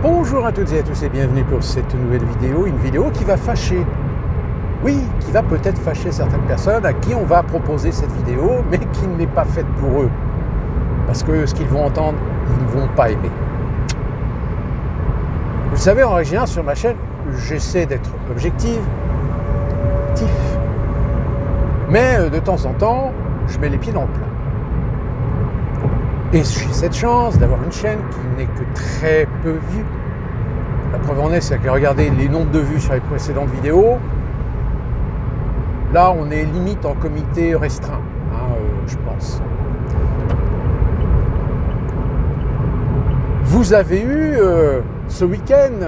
Bonjour à toutes et à tous et bienvenue pour cette nouvelle vidéo, une vidéo qui va fâcher. Oui, qui va peut-être fâcher certaines personnes à qui on va proposer cette vidéo, mais qui n'est pas faite pour eux. Parce que ce qu'ils vont entendre, ils ne vont pas aimer. Vous le savez, en règle générale, sur ma chaîne, j'essaie d'être objectif. Mais de temps en temps, je mets les pieds dans le plat. Et j'ai cette chance d'avoir une chaîne qui n'est que très peu vue. La preuve en est, c'est que regardez les nombres de vues sur les précédentes vidéos. Là, on est limite en comité restreint, je pense. Vous avez eu ce week-end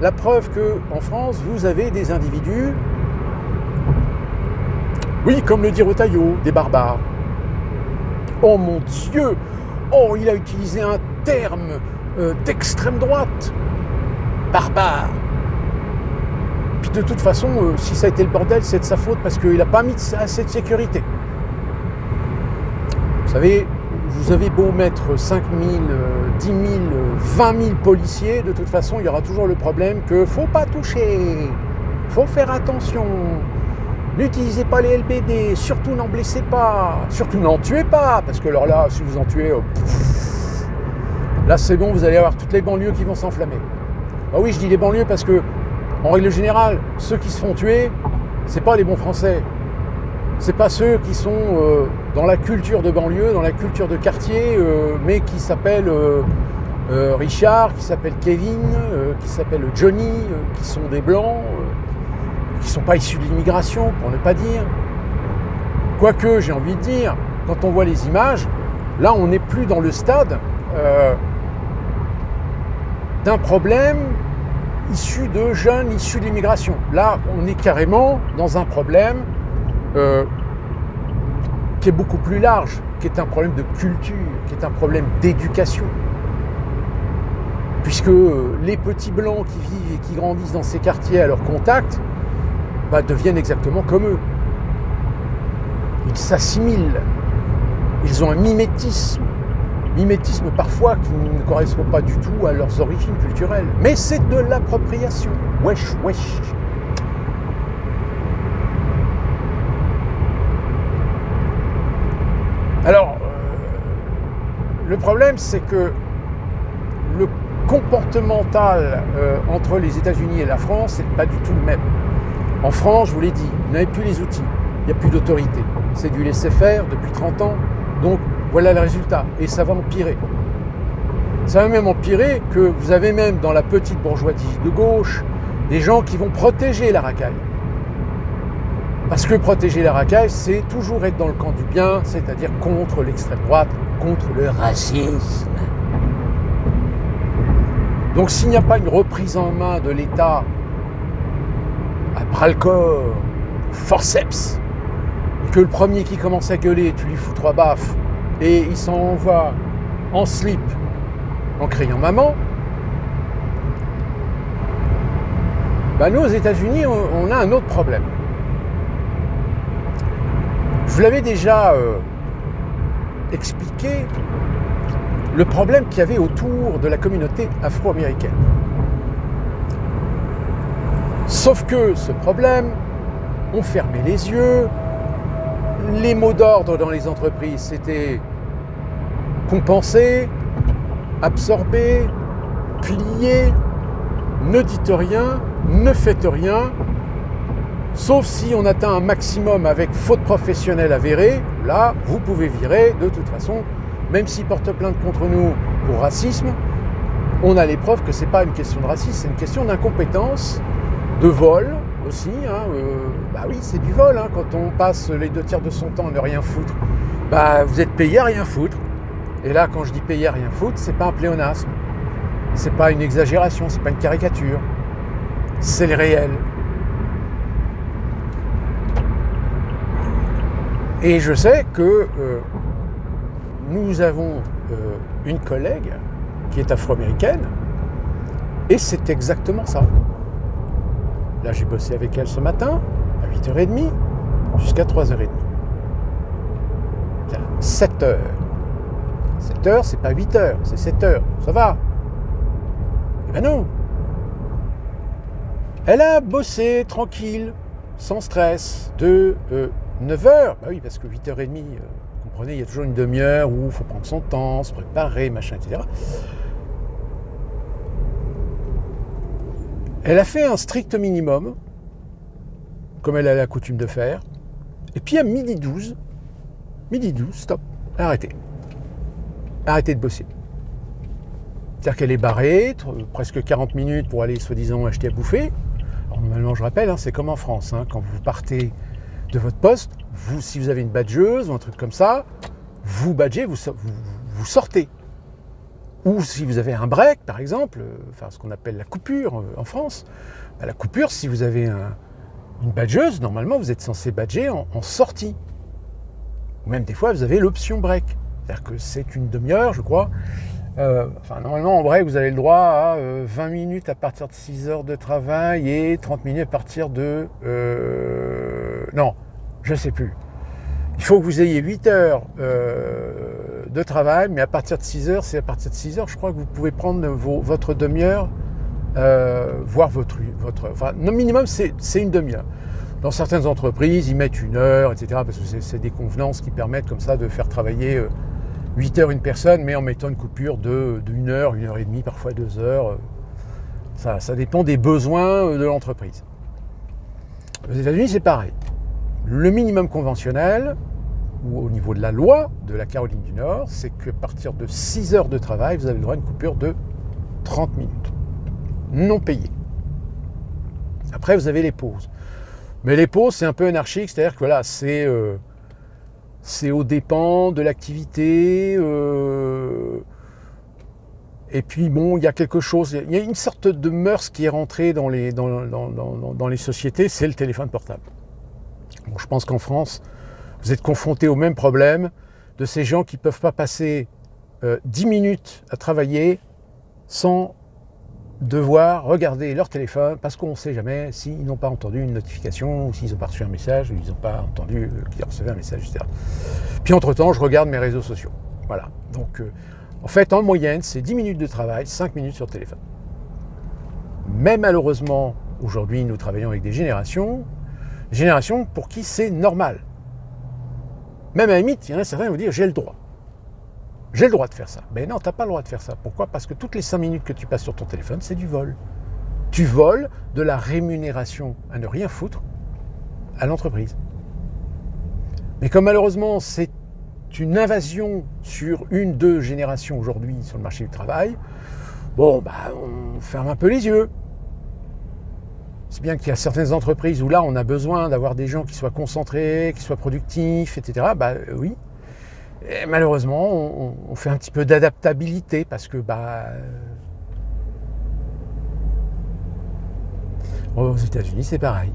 la preuve qu'en France, vous avez des individus, oui, comme le dit Retailleau, des barbares. Oh mon Dieu! Oh, il a utilisé un terme d'extrême droite. Barbare. Puis de toute façon, si ça a été le bordel, c'est de sa faute parce qu'il n'a pas mis assez de sécurité. Vous savez, vous avez beau mettre 5 000, 10 000, 20 000 policiers, de toute façon, il y aura toujours le problème que faut pas toucher, faut faire attention. N'utilisez pas les LBD, surtout n'en blessez pas, surtout n'en tuez pas, parce que alors là, si vous en tuez, là c'est bon, vous allez avoir toutes les banlieues qui vont s'enflammer. Ah oui, je dis les banlieues parce que, en règle générale, ceux qui se font tuer, c'est pas les bons Français. C'est pas ceux qui sont dans la culture de banlieue, dans la culture de quartier, mais qui s'appellent Richard, qui s'appellent Kevin, qui s'appellent Johnny, qui sont des blancs. Qui ne sont pas issus de l'immigration, pour ne pas dire. Quoique, j'ai envie de dire, quand on voit les images, là, on n'est plus dans le stade d'un problème issu de jeunes issus de l'immigration. Là, on est carrément dans un problème qui est beaucoup plus large, qui est un problème de culture, qui est un problème d'éducation. Puisque les petits blancs qui vivent et qui grandissent dans ces quartiers à leur contact, deviennent exactement comme eux. Ils s'assimilent. Ils ont un mimétisme parfois qui ne correspond pas du tout à leurs origines culturelles. Mais c'est de l'appropriation. Wesh. Alors, le problème, c'est que le comportemental entre les États-Unis et la France n'est pas du tout le même. En France, je vous l'ai dit, vous n'avez plus les outils, il n'y a plus d'autorité. C'est du laisser-faire depuis 30 ans, donc voilà le résultat. Et ça va empirer. Ça va même empirer que vous avez même dans la petite bourgeoisie de gauche des gens qui vont protéger la racaille. Parce que protéger la racaille, c'est toujours être dans le camp du bien, c'est-à-dire contre l'extrême droite, contre le racisme. Donc s'il n'y a pas une reprise en main de l'État à bras-le-corps, forceps, et que le premier qui commence à gueuler, tu lui fous 3 baffes, et il s'en va en slip, en criant maman, nous aux États-Unis, on a un autre problème. Je vous l'avais déjà expliqué, le problème qu'il y avait autour de la communauté afro-américaine. Sauf que ce problème, on fermait les yeux, les mots d'ordre dans les entreprises, c'était compenser, absorber, plier, ne dites rien, ne faites rien, sauf si on atteint un maximum avec faute professionnelle avérée, là, vous pouvez virer, de toute façon, même s'ils portent plainte contre nous pour racisme, on a les preuves que ce n'est pas une question de racisme, c'est une question d'incompétence, de vol aussi, oui, c'est du vol, quand on passe les 2/3 de son temps à ne rien foutre, vous êtes payé à rien foutre. Et là, quand je dis payé à rien foutre, c'est pas un pléonasme, c'est pas une exagération, c'est pas une caricature, c'est le réel. Et je sais que nous avons une collègue qui est afro-américaine, et c'est exactement ça. Là, j'ai bossé avec elle ce matin, à 8h30, jusqu'à 3h30. 7 heures. 7 heures, c'est pas 8 heures, c'est 7 heures. Ça va. Eh ben non. Elle a bossé tranquille, sans stress, de 9h. Bah oui, parce que 8h30, vous comprenez, il y a toujours une demi-heure où il faut prendre son temps, se préparer, machin, etc. Elle a fait un strict minimum, comme elle a la coutume de faire. Et puis à midi 12, stop, arrêtez. Arrêtez de bosser. C'est-à-dire qu'elle est barrée, presque 40 minutes pour aller soi-disant acheter à bouffer. Alors, normalement, je rappelle, c'est comme en France, quand vous partez de votre poste, vous, si vous avez une badgeuse ou un truc comme ça, vous badgez, vous sortez. Ou si vous avez un break, par exemple, ce qu'on appelle la coupure en France, la coupure, si vous avez une badgeuse, normalement, vous êtes censé badger en sortie. Ou même des fois, vous avez l'option break. C'est-à-dire que c'est une demi-heure, je crois. Normalement, en break, vous avez le droit à 20 minutes à partir de 6 heures de travail et 30 minutes à partir de... non, je ne sais plus. Il faut que vous ayez 8 heures de travail, mais à partir de 6 heures, c'est à partir de 6 heures, je crois que vous pouvez prendre votre demi-heure, voire le minimum, c'est une demi-heure. Dans certaines entreprises, ils mettent 1 heure, etc., parce que c'est des convenances qui permettent comme ça de faire travailler 8 heures une personne, mais en mettant une coupure de 1 heure, 1 heure et demie, parfois 2 heures. Ça dépend des besoins de l'entreprise. Aux États-Unis, c'est pareil. Le minimum conventionnel, ou au niveau de la loi de la Caroline du Nord, c'est qu'à partir de 6 heures de travail, vous avez le droit à une coupure de 30 minutes, non payée. Après, vous avez les pauses. Mais les pauses, c'est un peu anarchique, c'est-à-dire que voilà, c'est aux dépens de l'activité. Et puis bon, il y a quelque chose, il y a une sorte de mœurs qui est rentrée dans les sociétés, c'est le téléphone portable. Bon, je pense qu'en France, vous êtes confrontés au même problème de ces gens qui ne peuvent pas passer 10 minutes à travailler sans devoir regarder leur téléphone parce qu'on ne sait jamais s'ils n'ont pas entendu une notification ou s'ils n'ont pas reçu un message ou ils n'ont pas entendu qu'ils recevaient un message, etc. Puis entre-temps, je regarde mes réseaux sociaux. Voilà. Donc, en fait, en moyenne, c'est 10 minutes de travail, 5 minutes sur le téléphone. Mais malheureusement, aujourd'hui, nous travaillons avec des générations pour qui c'est normal. Même à la limite, il y en a certains qui vont dire « j'ai le droit ». J'ai le droit de faire ça. Mais non, tu n'as pas le droit de faire ça. Pourquoi ? Parce que toutes les 5 minutes que tu passes sur ton téléphone, c'est du vol. Tu voles de la rémunération à ne rien foutre à l'entreprise. Mais comme malheureusement, c'est une invasion sur 1-2 générations aujourd'hui sur le marché du travail, on ferme un peu les yeux. C'est bien qu'il y a certaines entreprises où là, on a besoin d'avoir des gens qui soient concentrés, qui soient productifs, etc. Oui. Et malheureusement, on fait un petit peu d'adaptabilité parce que aux États-Unis, c'est pareil.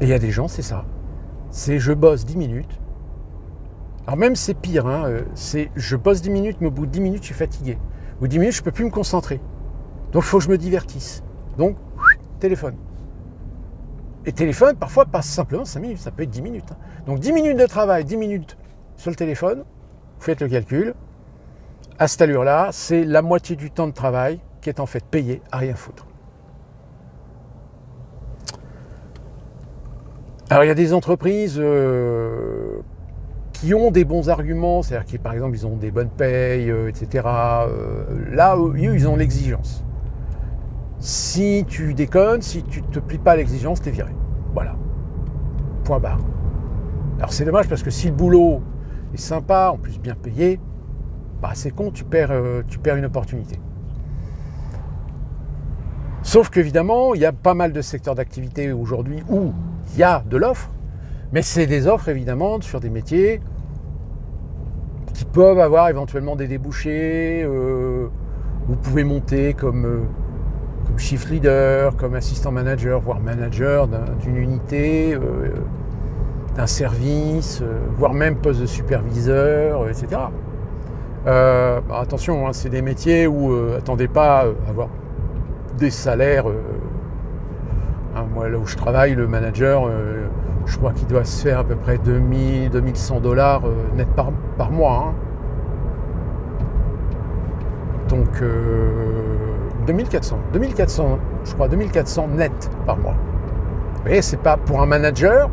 Et il y a des gens, c'est ça. C'est je bosse 10 minutes. Alors même c'est pire, c'est je bosse 10 minutes, mais au bout de 10 minutes, je suis fatigué. Au bout de 10 minutes, je ne peux plus me concentrer. Donc il faut que je me divertisse. Donc, téléphone. Et téléphone, parfois, passe simplement 5 minutes, ça peut être 10 minutes. Donc 10 minutes de travail, 10 minutes sur le téléphone, vous faites le calcul, à cette allure-là, c'est la moitié du temps de travail qui est en fait payé à rien foutre. Alors il y a des entreprises qui ont des bons arguments, c'est-à-dire qui par exemple ils ont des bonnes payes, etc. Là, eux, ils ont l'exigence. Si tu déconnes, si tu ne te plies pas à l'exigence, t'es viré. Voilà. Point barre. Alors c'est dommage parce que si le boulot est sympa, en plus bien payé, c'est con, tu perds une opportunité. Sauf qu'évidemment, il y a pas mal de secteurs d'activité aujourd'hui où il y a de l'offre, mais c'est des offres évidemment sur des métiers qui peuvent avoir éventuellement des débouchés. Vous pouvez monter comme shift leader, comme assistant manager, voire manager d'une unité, d'un service, voire même poste de superviseur, etc. Attention, c'est des métiers où attendez pas à avoir des salaires. Moi, là où je travaille, le manager, je crois qu'il doit se faire à peu près 2100 $ net par mois. Donc 2400, je crois, 2400 net par mois. Vous voyez, c'est pas pour un manager.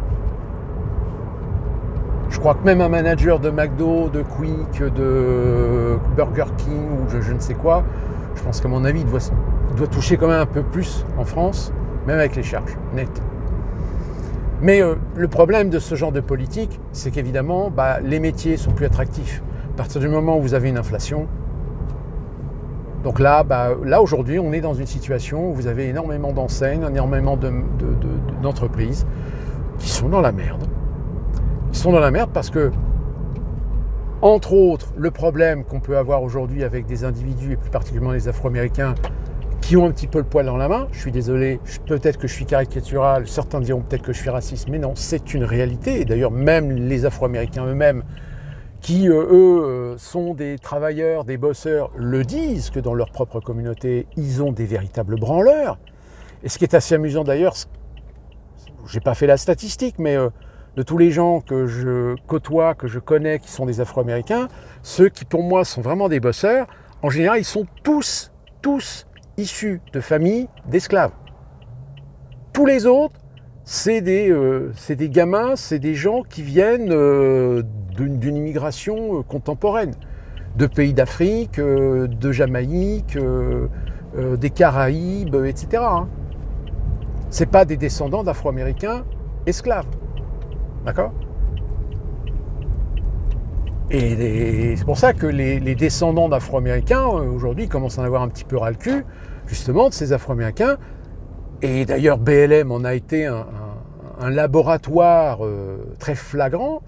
Je crois que même un manager de McDo, de Quick, de Burger King ou je ne sais quoi, je pense qu'à mon avis, il doit toucher quand même un peu plus en France, même avec les charges nettes. Mais le problème de ce genre de politique, c'est qu'évidemment, les métiers sont plus attractifs. À partir du moment où vous avez une inflation, donc là aujourd'hui, on est dans une situation où vous avez énormément d'enseignes, énormément d'entreprises qui sont dans la merde. Ils sont dans la merde parce que, entre autres, le problème qu'on peut avoir aujourd'hui avec des individus, et plus particulièrement les Afro-Américains, qui ont un petit peu le poil dans la main, je suis désolé, peut-être que je suis caricatural, certains diront peut-être que je suis raciste, mais non, c'est une réalité. Et d'ailleurs, même les Afro-Américains eux-mêmes, qui eux sont des travailleurs, des bosseurs, le disent que dans leur propre communauté, ils ont des véritables branleurs. Et ce qui est assez amusant d'ailleurs, j'ai pas fait la statistique, mais de tous les gens que je côtoie, que je connais, qui sont des Afro-Américains, ceux qui pour moi sont vraiment des bosseurs, en général, ils sont tous issus de familles d'esclaves. Tous les autres, c'est des gamins, c'est des gens qui viennent d'une immigration contemporaine, de pays d'Afrique, de Jamaïque, des Caraïbes, etc. C'est pas des descendants d'Afro-Américains esclaves. D'accord ? Et c'est pour ça que les descendants d'Afro-Américains, aujourd'hui, commencent à en avoir un petit peu ras le cul, justement, de ces Afro-Américains. Et d'ailleurs, BLM en a été un laboratoire très flagrant.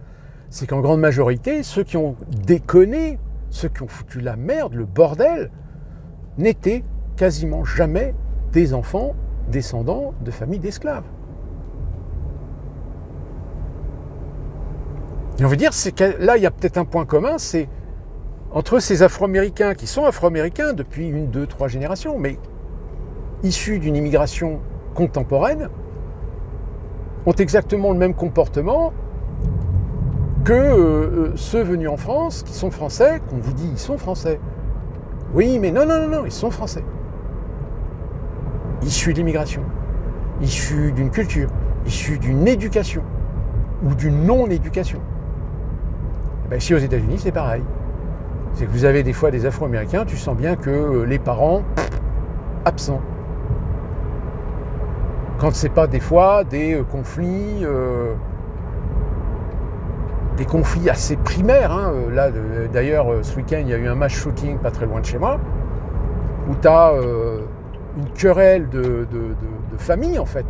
C'est qu'en grande majorité, ceux qui ont déconné, ceux qui ont foutu la merde, le bordel, n'étaient quasiment jamais des enfants descendants de familles d'esclaves. Et on veut dire, c'est que là, il y a peut-être un point commun, c'est entre ces Afro-Américains qui sont Afro-Américains depuis 1, 2, 3 générations, mais issus d'une immigration contemporaine, ont exactement le même comportement que ceux venus en France, qui sont français, qu'on vous dit, ils sont français. Oui, mais non, ils sont français. Issus de l'immigration, issus d'une culture, issus d'une éducation ou d'une non-éducation. Ici aux États-Unis, c'est pareil. C'est que vous avez des fois des Afro-Américains, tu sens bien que les parents, absents. Quand c'est pas des fois des conflits assez primaires. Là, d'ailleurs, ce week-end, il y a eu un mass shooting pas très loin de chez moi, où tu as une querelle de famille, en fait.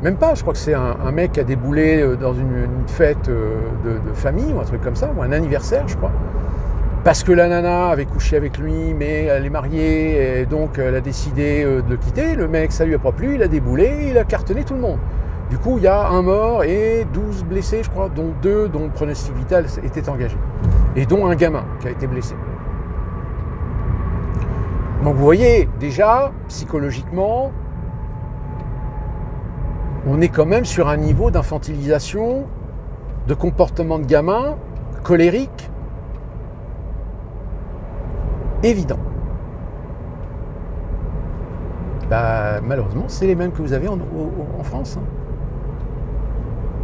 Même pas, je crois que c'est un mec qui a déboulé dans une fête de famille, ou un truc comme ça, ou un anniversaire, je crois. Parce que la nana avait couché avec lui, mais elle est mariée, et donc elle a décidé de le quitter. Le mec, ça lui a pas plu, il a déboulé, il a cartonné tout le monde. Du coup, il y a un mort et 12 blessés, je crois, dont 2 dont le pronostic vital était engagé. Et dont un gamin qui a été blessé. Donc vous voyez, déjà, psychologiquement, on est quand même sur un niveau d'infantilisation, de comportement de gamin, colérique, évident. Malheureusement, c'est les mêmes que vous avez en France.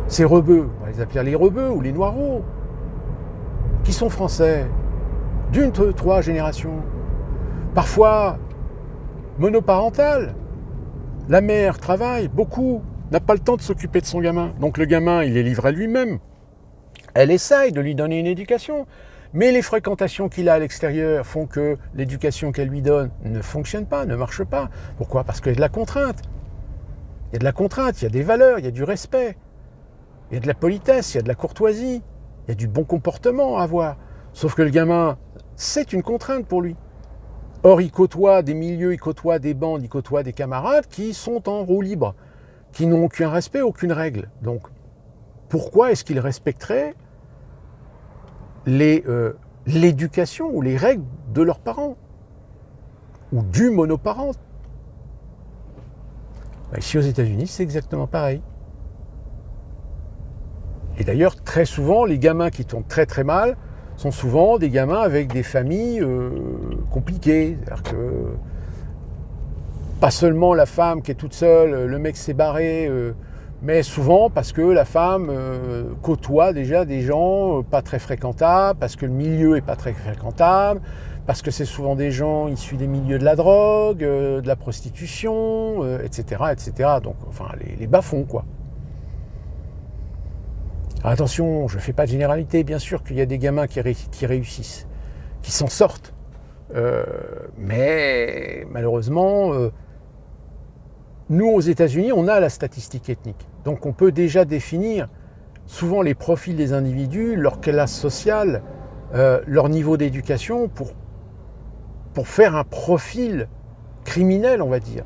Ces rebeux, on va les appeler les rebeux ou les noireaux, qui sont français, d'une, 3 générations, parfois monoparentales. La mère travaille beaucoup, n'a pas le temps de s'occuper de son gamin. Donc le gamin, il est livré à lui-même. Elle essaye de lui donner une éducation. Mais les fréquentations qu'il a à l'extérieur font que l'éducation qu'elle lui donne ne fonctionne pas, ne marche pas. Pourquoi ? Parce qu'il y a de la contrainte. Il y a de la contrainte, il y a des valeurs, il y a du respect. Il y a de la politesse, il y a de la courtoisie. Il y a du bon comportement à avoir. Sauf que le gamin, c'est une contrainte pour lui. Or, il côtoie des milieux, il côtoie des bandes, il côtoie des camarades qui sont en roue libre, qui n'ont aucun respect, aucune règle. Donc, pourquoi est-ce qu'il respecterait l'éducation ou les règles de leurs parents ou du monoparent? Ici aux États-Unis, c'est exactement pareil. Et d'ailleurs, très souvent, les gamins qui tombent très très mal sont souvent des gamins avec des familles compliquées. C'est-à-dire que pas seulement la femme qui est toute seule, le mec s'est barré, mais souvent parce que la femme côtoie déjà des gens pas très fréquentables, parce que le milieu est pas très fréquentable, parce que c'est souvent des gens issus des milieux de la drogue, de la prostitution, etc., etc. Donc, enfin, les bas-fonds, quoi. Alors, attention, je ne fais pas de généralité, bien sûr qu'il y a des gamins qui réussissent, qui s'en sortent. Mais malheureusement, nous, aux États-Unis, on a la statistique ethnique. Donc, on peut déjà définir souvent les profils des individus, leur classe sociale, leur niveau d'éducation pour faire un profil criminel, on va dire.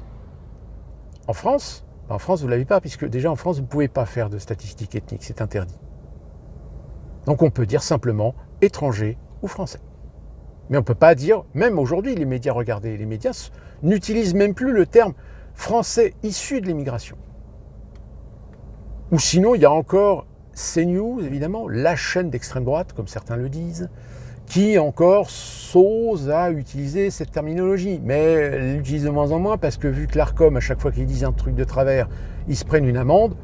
En France, vous ne l'avez pas, puisque déjà en France, vous ne pouvez pas faire de statistiques ethniques, c'est interdit. Donc on peut dire simplement étranger ou français. Mais on ne peut pas dire, même aujourd'hui, les médias, regardez, les médias n'utilisent même plus le terme français issu de l'immigration. Ou sinon, il y a encore CNews, évidemment, la chaîne d'extrême droite, comme certains le disent, qui encore s'ose à utiliser cette terminologie. Mais elle l'utilise de moins en moins parce que vu que l'ARCOM, à chaque fois qu'ils disent un truc de travers, ils se prennent une amende.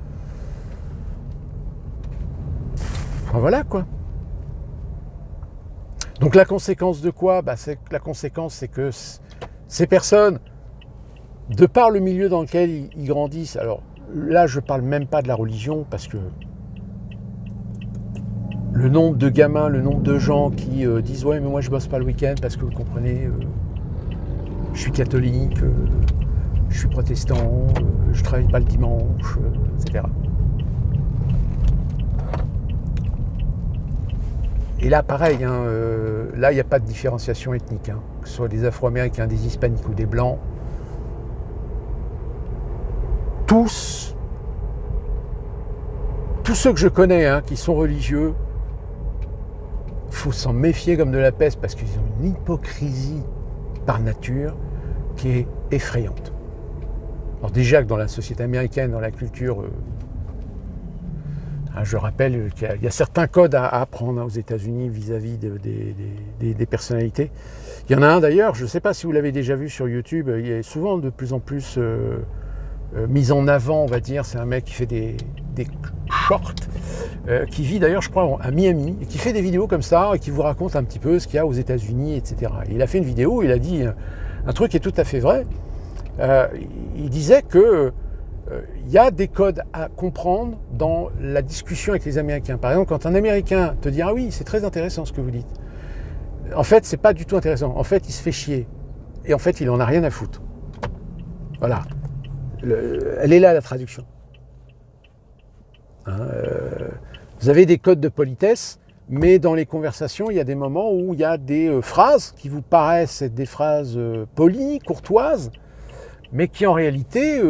Enfin, voilà quoi. Donc la conséquence de quoi ? La conséquence, c'est que ces personnes, de par le milieu dans lequel ils grandissent, alors là je ne parle même pas de la religion parce que le nombre de gamins, le nombre de gens qui disent « Ouais, mais moi je bosse pas le week-end parce que vous comprenez, je suis catholique, je suis protestant, je travaille pas le dimanche, etc. » Et là, pareil, là il n'y a pas de différenciation ethnique, que ce soit des Afro-Américains, des Hispaniques ou des Blancs. Tous ceux que je connais qui sont religieux, il faut s'en méfier comme de la peste parce qu'ils ont une hypocrisie par nature qui est effrayante. Alors déjà que dans la société américaine, dans la culture, je rappelle qu'il y a certains codes à apprendre aux États-Unis vis-à-vis des personnalités. Il y en a un d'ailleurs, je ne sais pas si vous l'avez déjà vu sur YouTube, il est souvent de plus en plus mis en avant, on va dire. C'est un mec qui fait des shorts, qui vit d'ailleurs, je crois, à Miami, et qui fait des vidéos comme ça, et qui vous raconte un petit peu ce qu'il y a aux États-Unis, etc. Et il a fait une vidéo où il a dit un truc qui est tout à fait vrai. Il disait que il y a des codes à comprendre dans la discussion avec les Américains. Par exemple, quand un Américain te dit « Ah oui, c'est très intéressant ce que vous dites », en fait, c'est pas du tout intéressant. En fait, il se fait chier. Et en fait, il en a rien à foutre. Voilà. Elle est là, la traduction. Vous avez des codes de politesse, mais dans les conversations, il y a des moments où il y a des phrases qui vous paraissent être des phrases polies, courtoises, mais qui en réalité,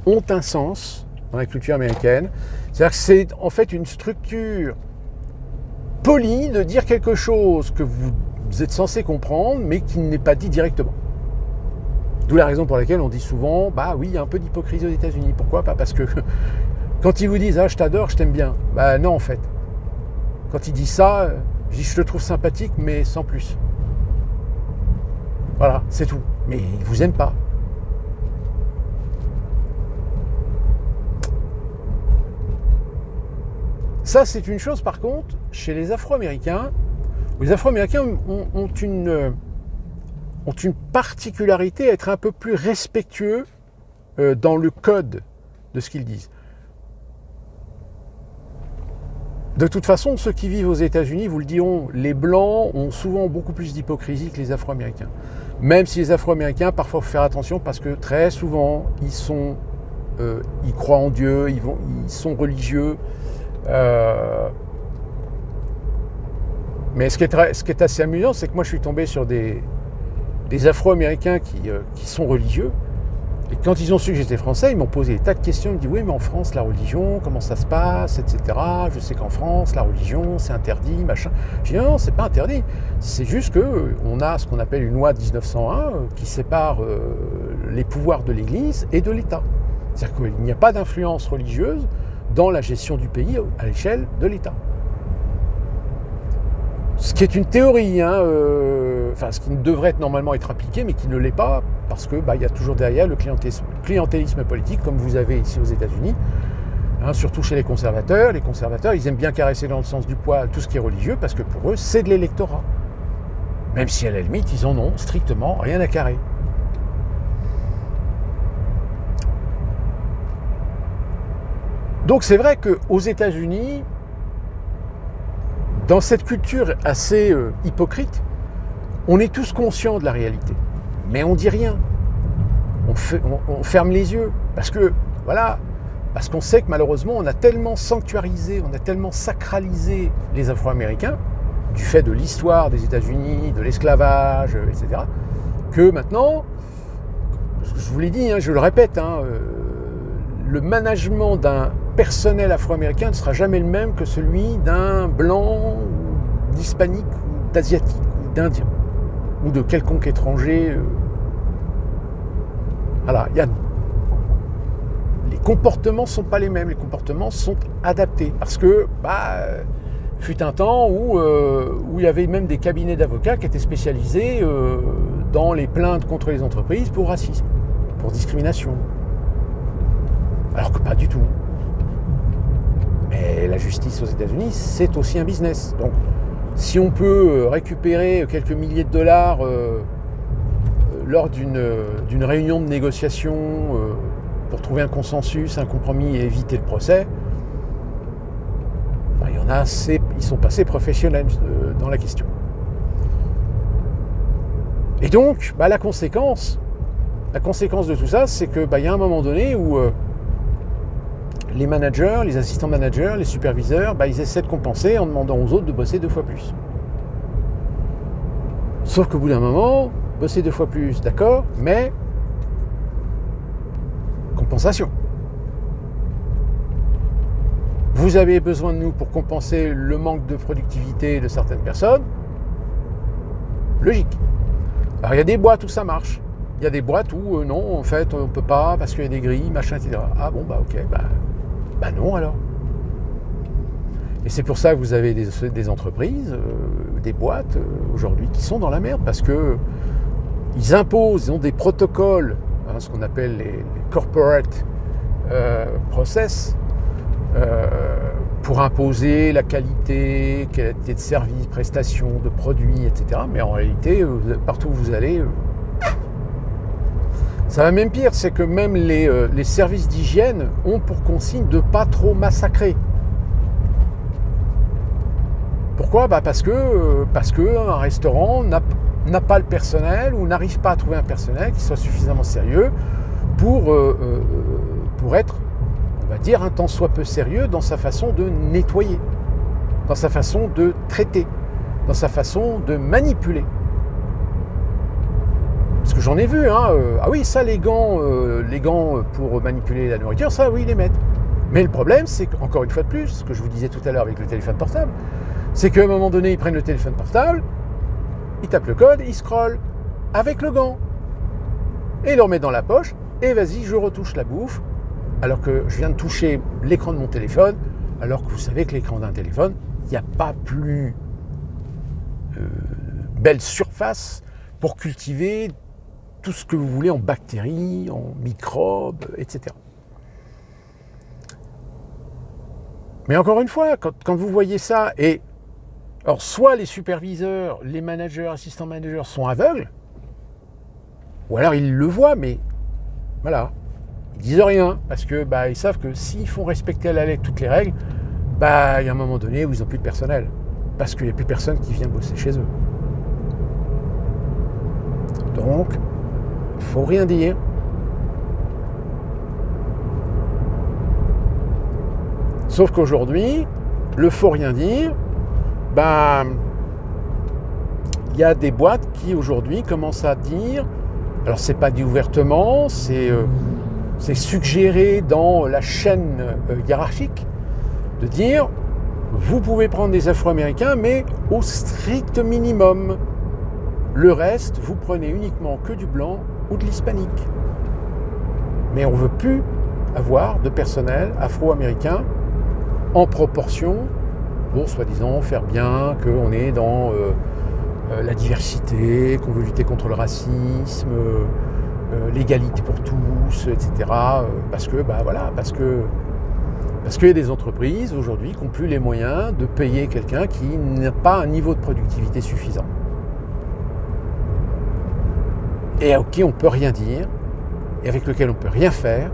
ont un sens dans la culture américaine. C'est-à-dire que c'est en fait une structure polie de dire quelque chose que vous êtes censé comprendre, mais qui n'est pas dit directement. D'où la raison pour laquelle on dit souvent, oui, il y a un peu d'hypocrisie aux États-Unis. Pourquoi ? Pas parce que quand ils vous disent « Ah, je t'adore, je t'aime bien », non, en fait. Quand ils disent ça, je dis « Je te trouve sympathique, mais sans plus ». Voilà, c'est tout. Mais ils ne vous aiment pas. Ça, c'est une chose, par contre, chez les Afro-Américains. Les Afro-Américains ont une particularité à être un peu plus respectueux dans le code de ce qu'ils disent. De toute façon, ceux qui vivent aux États-Unis vous le diront, les Blancs ont souvent beaucoup plus d'hypocrisie que les Afro-Américains. Même si les Afro-Américains, parfois, il faut faire attention parce que très souvent, ils croient en Dieu, ils sont religieux. Mais ce qui est assez amusant, c'est que moi, je suis tombé sur des Afro-Américains qui sont religieux. Et quand ils ont su que j'étais français, ils m'ont posé des tas de questions. Ils me disent « Oui, mais en France, la religion, comment ça se passe, etc. Je sais qu'en France, la religion, c'est interdit, machin. » Je dis « Non, c'est pas interdit. C'est juste qu'on a ce qu'on appelle une loi de 1901 qui sépare les pouvoirs de l'Église et de l'État. C'est-à-dire qu'il n'y a pas d'influence religieuse dans la gestion du pays à l'échelle de l'État. Ce qui est une théorie, hein, ce qui devrait normalement être appliqué, mais qui ne l'est pas, parce que y a toujours derrière le clientélisme politique, comme vous avez ici aux États-Unis, hein, surtout chez les conservateurs. Les conservateurs, ils aiment bien caresser dans le sens du poil tout ce qui est religieux, parce que pour eux, c'est de l'électorat. Même si à la limite, ils en ont strictement rien à carrer. Donc c'est vrai qu'aux États-Unis, dans cette culture assez hypocrite, on est tous conscients de la réalité. Mais on dit rien. On ferme les yeux. Parce qu'on sait que malheureusement, on a tellement sanctuarisé, on a tellement sacralisé les Afro-Américains, du fait de l'histoire des États-Unis, de l'esclavage, etc., que maintenant, je vous l'ai dit, je le répète, le management d'un personnel afro-américain ne sera jamais le même que celui d'un blanc, ou d'hispanique, ou d'asiatique, ou d'indien, ou de quelconque étranger. Les comportements ne sont pas les mêmes, les comportements sont adaptés, parce que fut un temps où il y avait même des cabinets d'avocats qui étaient spécialisés dans les plaintes contre les entreprises pour racisme, pour discrimination. Alors que pas du tout. Mais la justice aux États-Unis, c'est aussi un business. Donc, si on peut récupérer quelques milliers de dollars lors d'une réunion de négociation pour trouver un consensus, un compromis et éviter le procès, il y en a, ils sont passés professionnels dans la question. Et donc, la conséquence de tout ça, c'est que y a un moment donné où les managers, les assistants managers, les superviseurs, ils essaient de compenser en demandant aux autres de bosser 2 fois plus. Sauf qu'au bout d'un moment, bosser 2 fois plus, d'accord, mais compensation. Vous avez besoin de nous pour compenser le manque de productivité de certaines personnes. Logique. Alors il y a des boîtes où ça marche. Il y a des boîtes où non, en fait, on ne peut pas parce qu'il y a des grilles, machin, etc. Ah bon, ok, non alors. Et c'est pour ça que vous avez des entreprises, des boîtes aujourd'hui qui sont dans la merde parce que ils imposent, ils ont des protocoles, ce qu'on appelle les corporate process, pour imposer la qualité de services, prestations, de produits, etc. Mais en réalité, partout où vous allez, ça va même pire, c'est que même les services d'hygiène ont pour consigne de ne pas trop massacrer. Pourquoi ? Parce que un restaurant n'a pas le personnel ou n'arrive pas à trouver un personnel qui soit suffisamment sérieux pour être, on va dire, un tant soit peu sérieux dans sa façon de nettoyer, dans sa façon de traiter, dans sa façon de manipuler. Parce que j'en ai vu, ah oui, ça, les gants pour manipuler la nourriture, ça, oui, ils les mettent. Mais le problème, c'est qu'encore une fois de plus, ce que je vous disais tout à l'heure avec le téléphone portable, c'est qu'à un moment donné, ils prennent le téléphone portable, ils tapent le code, ils scrollent avec le gant. Et ils le remettent dans la poche, et vas-y, je retouche la bouffe, alors que je viens de toucher l'écran de mon téléphone, alors que vous savez que l'écran d'un téléphone, il n'y a pas plus belle surface pour cultiver tout ce que vous voulez en bactéries, en microbes, etc. Mais encore une fois, quand vous voyez ça, alors soit les superviseurs, les managers, assistants managers sont aveugles, ou alors ils le voient, mais voilà, ils disent rien, parce que ils savent que s'ils font respecter à la lettre toutes les règles, il y a un moment donné où ils n'ont plus de personnel, parce qu'il n'y a plus personne qui vient bosser chez eux. Donc, il ne faut rien dire. Sauf qu'aujourd'hui, le faut rien dire, il y a des boîtes qui aujourd'hui commencent à dire, alors c'est pas dit ouvertement, c'est suggéré dans la chaîne hiérarchique, de dire, vous pouvez prendre des Afro-Américains, mais au strict minimum. Le reste, vous prenez uniquement que du blanc ou de l'hispanique. Mais on ne veut plus avoir de personnel afro-américain en proportion pour soi-disant faire bien, qu'on est dans la diversité, qu'on veut lutter contre le racisme, l'égalité pour tous, etc. Parce qu'il y a des entreprises aujourd'hui qui n'ont plus les moyens de payer quelqu'un qui n'a pas un niveau de productivité suffisant. Et à qui on ne peut rien dire, et avec lequel on ne peut rien faire,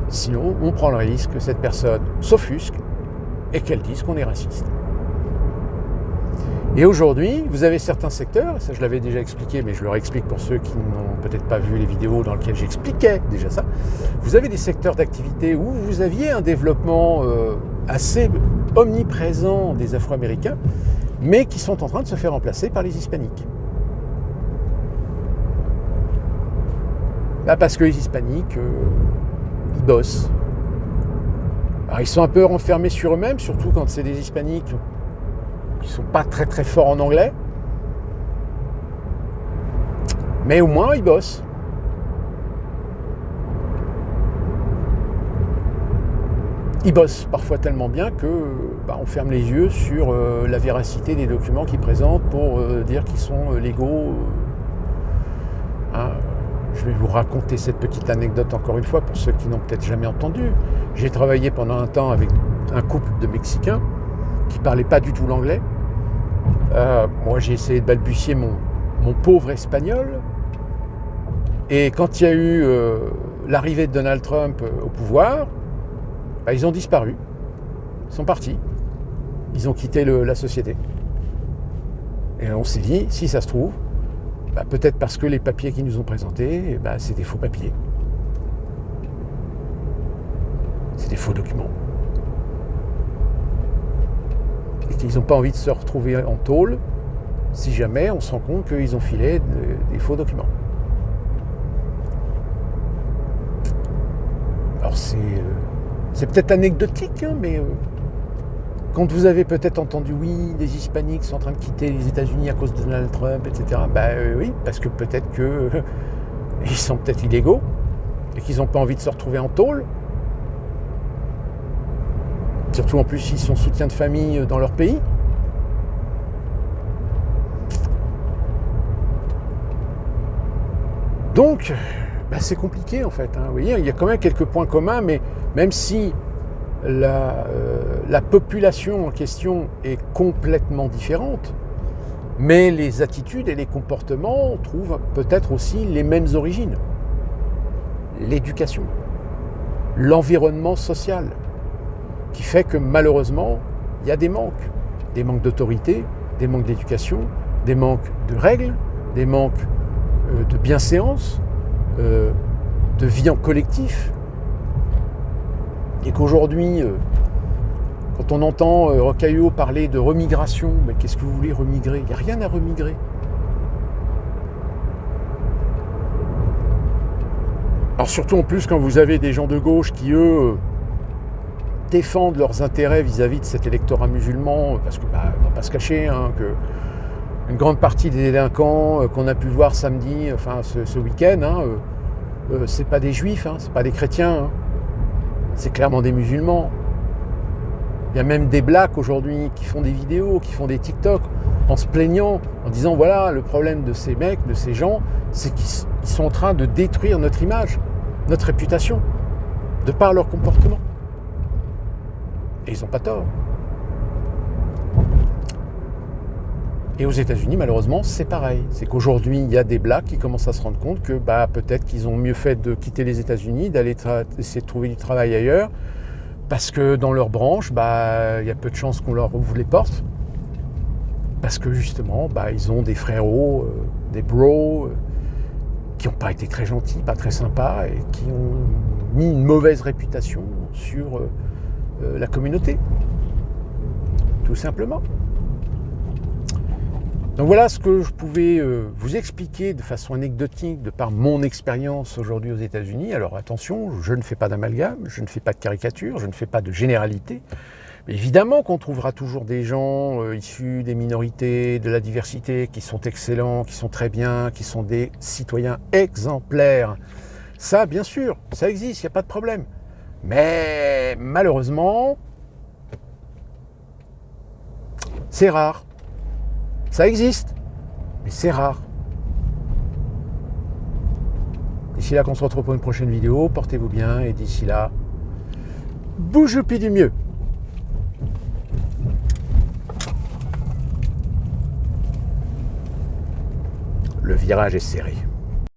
sinon on prend le risque que cette personne s'offusque et qu'elle dise qu'on est raciste. Et aujourd'hui, vous avez certains secteurs, ça je l'avais déjà expliqué, mais je le réexplique pour ceux qui n'ont peut-être pas vu les vidéos dans lesquelles j'expliquais déjà ça, vous avez des secteurs d'activité où vous aviez un développement assez omniprésent des Afro-Américains, mais qui sont en train de se faire remplacer par les Hispaniques. Parce que les Hispaniques, ils bossent. Alors, ils sont un peu renfermés sur eux-mêmes, surtout quand c'est des Hispaniques qui ne sont pas très très forts en anglais. Mais au moins, ils bossent. Ils bossent parfois tellement bien que on ferme les yeux sur la véracité des documents qu'ils présentent pour dire qu'ils sont légaux. Je vais vous raconter cette petite anecdote encore une fois pour ceux qui n'ont peut-être jamais entendu. J'ai travaillé pendant un temps avec un couple de Mexicains qui ne parlaient pas du tout l'anglais. Moi, j'ai essayé de balbutier mon pauvre espagnol. Et quand il y a eu l'arrivée de Donald Trump au pouvoir, ils ont disparu. Ils sont partis. Ils ont quitté la société. Et on s'est dit, si ça se trouve, peut-être parce que les papiers qu'ils nous ont présentés, c'est des faux papiers. C'est des faux documents. Et qu'ils n'ont pas envie de se retrouver en tôle si jamais on se rend compte qu'ils ont filé des faux documents. Alors c'est peut-être anecdotique, mais quand vous avez peut-être entendu, oui, les Hispaniques sont en train de quitter les États-Unis à cause de Donald Trump, etc. Oui, parce que peut-être qu'ils sont peut-être illégaux et qu'ils n'ont pas envie de se retrouver en tôle. Surtout en plus, ils sont soutien de famille dans leur pays. Donc, c'est compliqué en fait. Vous voyez, il y a quand même quelques points communs, mais même si la population en question est complètement différente, mais les attitudes et les comportements trouvent peut-être aussi les mêmes origines. L'éducation, l'environnement social, qui fait que malheureusement, il y a des manques d'autorité, des manques d'éducation, des manques de règles, des manques de bienséance, de vie en collectif. Et qu'aujourd'hui, quand on entend Rocaillot parler de remigration, mais qu'est-ce que vous voulez remigrer ? Il n'y a rien à remigrer. Alors surtout en plus quand vous avez des gens de gauche qui, eux, défendent leurs intérêts vis-à-vis de cet électorat musulman, parce que, on ne va pas se cacher, que une grande partie des délinquants qu'on a pu voir samedi, ce week-end, c'est pas des juifs, c'est pas des chrétiens, c'est clairement des musulmans. Il y a même des blacks aujourd'hui qui font des vidéos, qui font des TikTok, en se plaignant, en disant voilà, le problème de ces mecs, de ces gens, c'est qu'ils sont en train de détruire notre image, notre réputation, de par leur comportement. Et ils n'ont pas tort. Et aux États-Unis, malheureusement, c'est pareil. C'est qu'aujourd'hui, il y a des blacks qui commencent à se rendre compte que peut-être qu'ils ont mieux fait de quitter les États-Unis, d'aller essayer de trouver du travail ailleurs, parce que dans leur branche, il y a peu de chances qu'on leur ouvre les portes, parce que justement, ils ont des frérots, des bros, qui n'ont pas été très gentils, pas très sympas, et qui ont mis une mauvaise réputation sur la communauté, tout simplement. Donc voilà ce que je pouvais vous expliquer de façon anecdotique de par mon expérience aujourd'hui aux États-Unis. Alors attention, je ne fais pas d'amalgame, je ne fais pas de caricature, je ne fais pas de généralité. Mais évidemment qu'on trouvera toujours des gens issus des minorités, de la diversité, qui sont excellents, qui sont très bien, qui sont des citoyens exemplaires. Ça, bien sûr, ça existe, il n'y a pas de problème. Mais malheureusement, C'est rare. Ça existe, mais c'est rare. D'ici là qu'on se retrouve pour une prochaine vidéo, portez-vous bien et d'ici là, bougez du mieux. Le virage est serré.